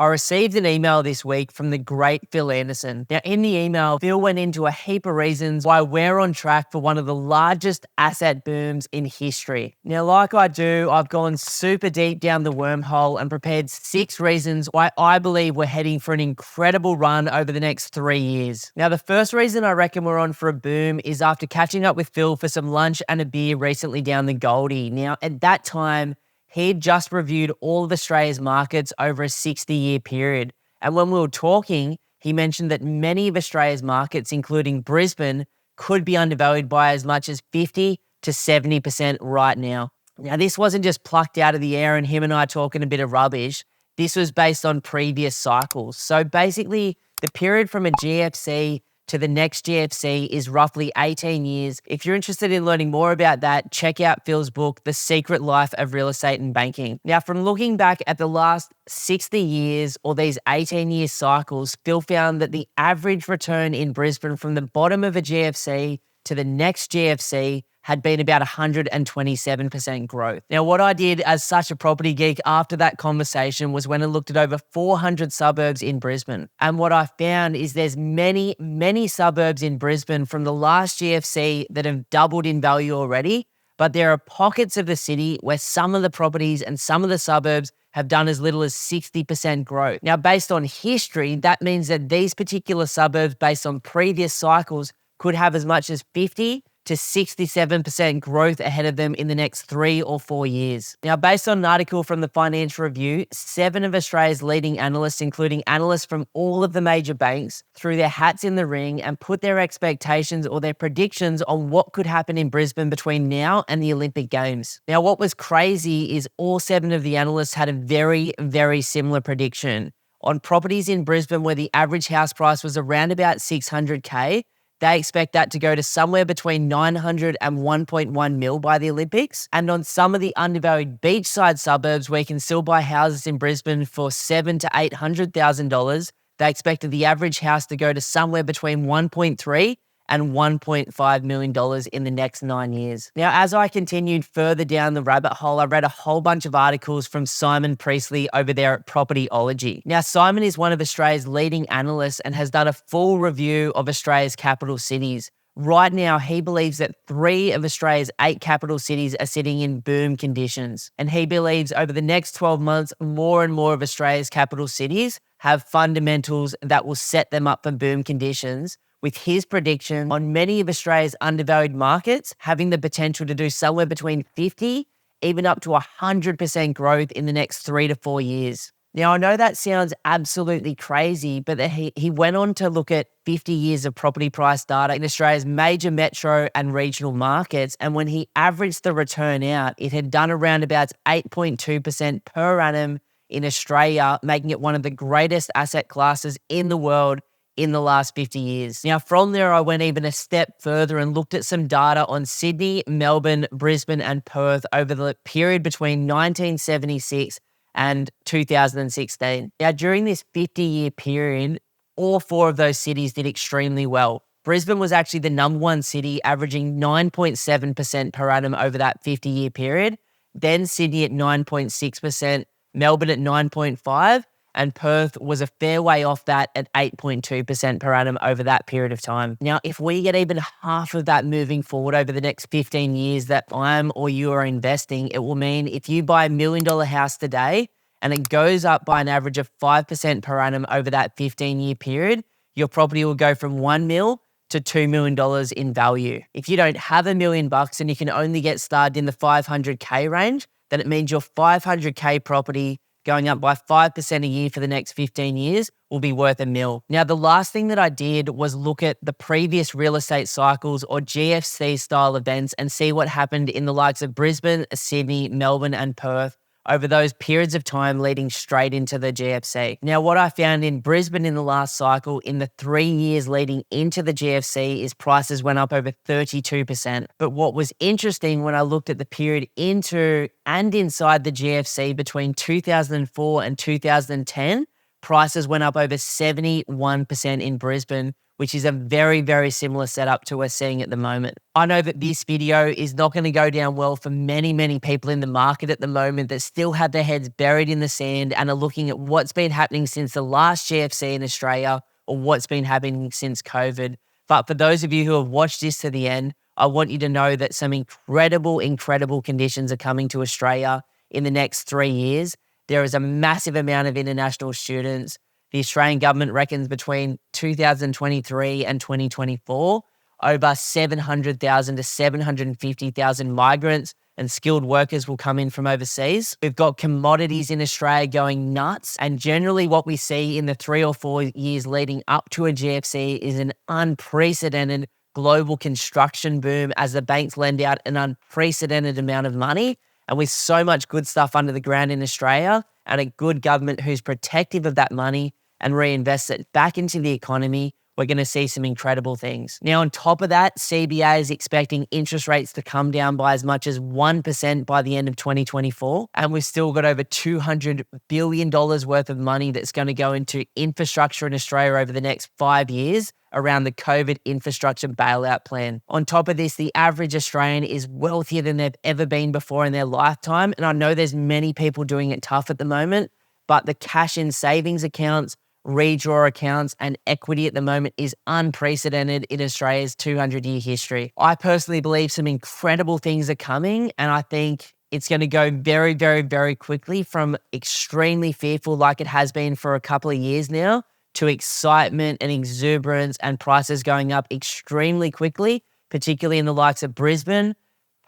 I received an email this week from the great Phil Anderson. Now, in the email, Phil went into a heap of reasons why we're on track for one of the largest asset booms in history. Now, like I do, I've gone super deep down the wormhole and prepared 6 reasons why I believe we're heading for an incredible run over the next 3 years. Now, the first reason I reckon we're on for a boom is after catching up with Phil for some lunch and a beer recently down the Goldie. Now, at that time, he'd just reviewed all of Australia's markets over a 60-year period. And when we were talking, he mentioned that many of Australia's markets, including Brisbane, could be undervalued by as much as 50 to 70% right now. Now, this wasn't just plucked out of the air and him and I talking a bit of rubbish. This was based on previous cycles. So basically, the period from a GFC to the next GFC is roughly 18 years. If you're interested in learning more about that, check out Phil's book, The Secret Life of Real Estate and Banking. Now, from looking back at the last 60 years or these 18-year cycles, Phil found that the average return in Brisbane from the bottom of a GFC to the next GFC had been about 127% growth. Now, what I did as such a property geek after that conversation was when I looked at over 400 suburbs in Brisbane. And what I found is there's many, many suburbs in Brisbane from the last GFC that have doubled in value already, but there are pockets of the city where some of the properties and some of the suburbs have done as little as 60% growth. Now, based on history, that means that these particular suburbs, based on previous cycles, could have as much as 50 to 67% growth ahead of them in the next 3 or 4 years. Now, based on an article from the Financial Review, 7 of Australia's leading analysts, including analysts from all of the major banks, threw their hats in the ring and put their expectations or their predictions on what could happen in Brisbane between now and the Olympic Games. Now, what was crazy is all 7 of the analysts had a very, very similar prediction. On properties in Brisbane where the average house price was around about 600K, they expect that to go to somewhere between 900 and 1.1 mil by the Olympics. And on some of the undervalued beachside suburbs where you can still buy houses in Brisbane for $700,000 to $800,000, they expected the average house to go to somewhere between 1.3 and $1.5 million in the next 9 years. Now, as I continued further down the rabbit hole, I read a whole bunch of articles from Simon Priestley over there at Propertyology. Now, Simon is one of Australia's leading analysts and has done a full review of Australia's capital cities. Right now, he believes that 3 of Australia's 8 capital cities are sitting in boom conditions. And he believes over the next 12 months, more and more of Australia's capital cities have fundamentals that will set them up for boom conditions, with his prediction on many of Australia's undervalued markets having the potential to do somewhere between 50, even up to 100% growth in the next 3 to 4 years. Now, I know that sounds absolutely crazy, but he went on to look at 50 years of property price data in Australia's major metro and regional markets, and when he averaged the return out, it had done around about 8.2% per annum in Australia, making it one of the greatest asset classes in the world in the last 50 years. Now, from there, I went even a step further and looked at some data on Sydney, Melbourne, Brisbane, and Perth over the period between 1976 and 2016. Now, during this 50-year period, all 4 of those cities did extremely well. Brisbane was actually the number 1 city, averaging 9.7% per annum over that 50-year period. Then Sydney at 9.6%, Melbourne at 9.5%, and Perth was a fair way off that at 8.2% per annum over that period of time. Now, if we get even half of that moving forward over the next 15 years that I'm or you are investing, it will mean if you buy $1 million house today and it goes up by an average of 5% per annum over that 15-year period, your property will go from $1 million to $2 million in value. If you don't have $1 million and you can only get started in the 500K range, then it means your 500K property going up by 5% a year for the next 15 years will be worth $1 million. Now, the last thing that I did was look at the previous real estate cycles or GFC style events and see what happened in the likes of Brisbane, Sydney, Melbourne, and Perth over those periods of time leading straight into the GFC. Now, what I found in Brisbane in the last cycle, in the 3 years leading into the GFC, is prices went up over 32%. But what was interesting when I looked at the period into and inside the GFC between 2004 and 2010, prices went up over 71% in Brisbane, which is a very, very similar setup to what we're seeing at the moment. I know that this video is not going to go down well for many, many people in the market at the moment that still have their heads buried in the sand and are looking at what's been happening since the last GFC in Australia or what's been happening since COVID. But for those of you who have watched this to the end, I want you to know that some incredible, incredible conditions are coming to Australia in the next 3 years. There is a massive amount of international students. The Australian government reckons between 2023 and 2024, over 700,000 to 750,000 migrants and skilled workers will come in from overseas. We've got commodities in Australia going nuts. And generally what we see in the 3 or 4 years leading up to a GFC is an unprecedented global construction boom as the banks lend out an unprecedented amount of money. And with so much good stuff under the ground in Australia and a good government who's protective of that money and reinvests it back into the economy, we're going to see some incredible things. Now, on top of that, CBA is expecting interest rates to come down by as much as 1% by the end of 2024. And we've still got over $200 billion worth of money that's going to go into infrastructure in Australia over the next 5 years around the COVID infrastructure bailout plan. On top of this, the average Australian is wealthier than they've ever been before in their lifetime. And I know there's many people doing it tough at the moment, but the cash in savings accounts, redraw accounts and equity at the moment is unprecedented in Australia's 200-year history. I personally believe some incredible things are coming, and I think it's going to go very, very, very quickly from extremely fearful like it has been for a couple of years now to excitement and exuberance and prices going up extremely quickly, particularly in the likes of Brisbane,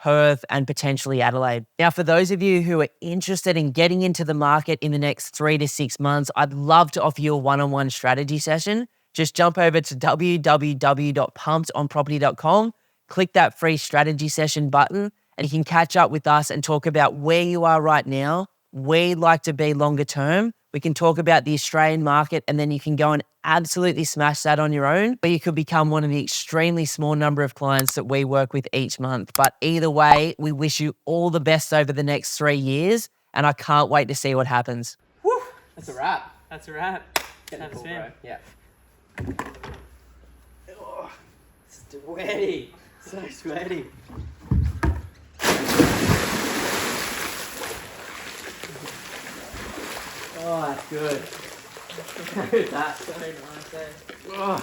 Perth, and potentially Adelaide. Now, for those of you who are interested in getting into the market in the next 3 to 6 months, I'd love to offer you a one-on-one strategy session. Just jump over to www.pumpedonproperty.com, click that free strategy session button, and you can catch up with us and talk about where you are right now, where you'd like to be longer term. We can talk about the Australian market, and then you can go and absolutely smash that on your own, or you could become one of the extremely small number of clients that we work with each month. But either way, we wish you all the best over the next 3 years, and I can't wait to see what happens. Woo! That's a wrap. That's a wrap. Getting cool, Bro. Yeah. Oh, sweaty. So sweaty. Oh, that's good. Look at that. So nice, eh? Oh.